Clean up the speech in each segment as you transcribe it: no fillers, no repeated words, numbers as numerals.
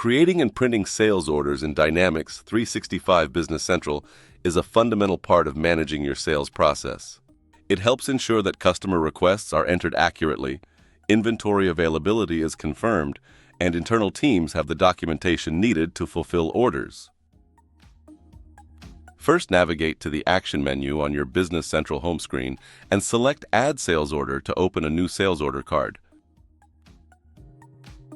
Creating and printing sales orders in Dynamics 365 Business Central is a fundamental part of managing your sales process. It helps ensure that customer requests are entered accurately, inventory availability is confirmed, and internal teams have the documentation needed to fulfill orders. First, navigate to the Action menu on your Business Central home screen and select Add Sales Order to open a new sales order card.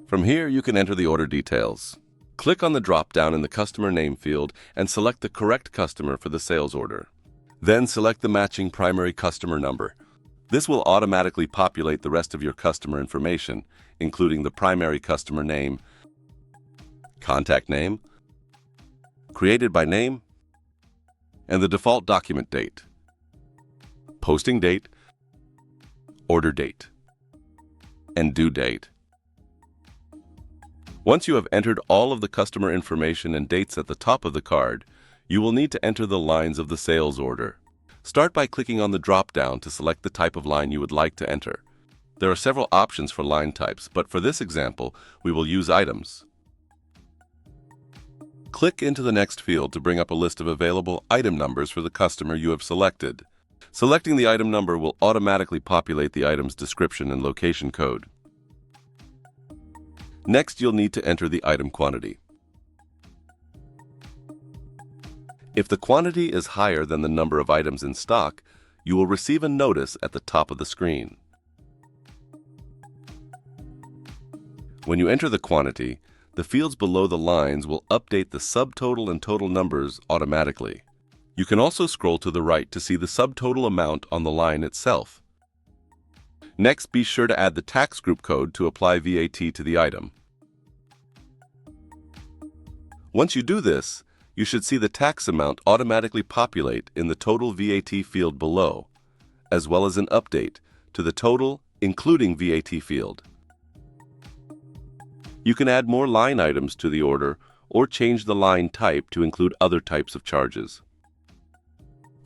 From here, you can enter the order details. Click on the drop-down in the Customer Name field and select the correct customer for the sales order. Then select the matching primary customer number. This will automatically populate the rest of your customer information, including the primary customer name, contact name, created by name, and the default document date, posting date, order date, and due date. Once you have entered all of the customer information and dates at the top of the card, you will need to enter the lines of the sales order. Start by clicking on the drop-down to select the type of line you would like to enter. There are several options for line types, but for this example, we will use items. Click into the next field to bring up a list of available item numbers for the customer you have selected. Selecting the item number will automatically populate the item's description and location code. Next, you'll need to enter the item quantity. If the quantity is higher than the number of items in stock, you will receive a notice at the top of the screen. When you enter the quantity, the fields below the lines will update the subtotal and total numbers automatically. You can also scroll to the right to see the subtotal amount on the line itself. Next, be sure to add the tax group code to apply VAT to the item. Once you do this, you should see the tax amount automatically populate in the total VAT field below, as well as an update to the total including VAT field. You can add more line items to the order or change the line type to include other types of charges.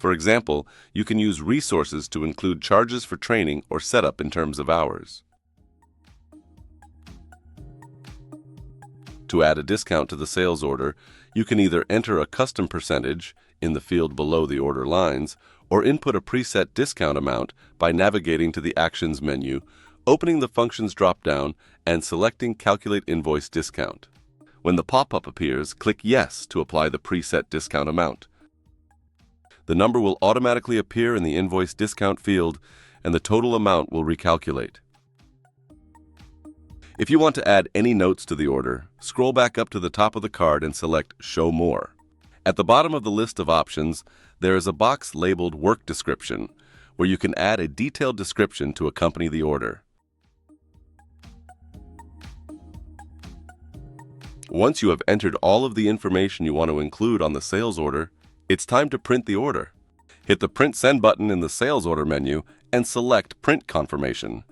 For example, you can use resources to include charges for training or setup in terms of hours. To add a discount to the sales order, you can either enter a custom percentage in the field below the order lines or input a preset discount amount by navigating to the Actions menu, opening the Functions drop-down, and selecting Calculate Invoice Discount. When the pop-up appears, click Yes to apply the preset discount amount. The number will automatically appear in the invoice discount field, and the total amount will recalculate. If you want to add any notes to the order, scroll back up to the top of the card and select Show More. At the bottom of the list of options, there is a box labeled Work Description, where you can add a detailed description to accompany the order. Once you have entered all of the information you want to include on the sales order, it's time to print the order. Hit the Print Send button in the Sales Order menu and select Print Confirmation.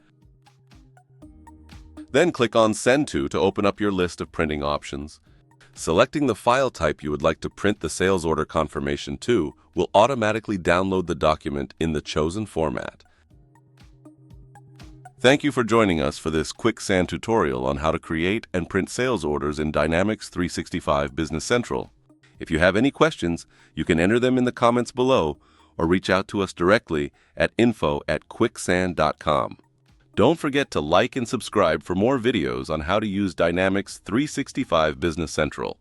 Then click on Send To open up your list of printing options. Selecting the file type you would like to print the sales order confirmation to will automatically download the document in the chosen format. Thank you for joining us for this Kwixand tutorial on how to create and print sales orders in Dynamics 365 Business Central. If you have any questions, you can enter them in the comments below or reach out to us directly at info@kwixand.com. Don't forget to like and subscribe for more videos on how to use Dynamics 365 Business Central.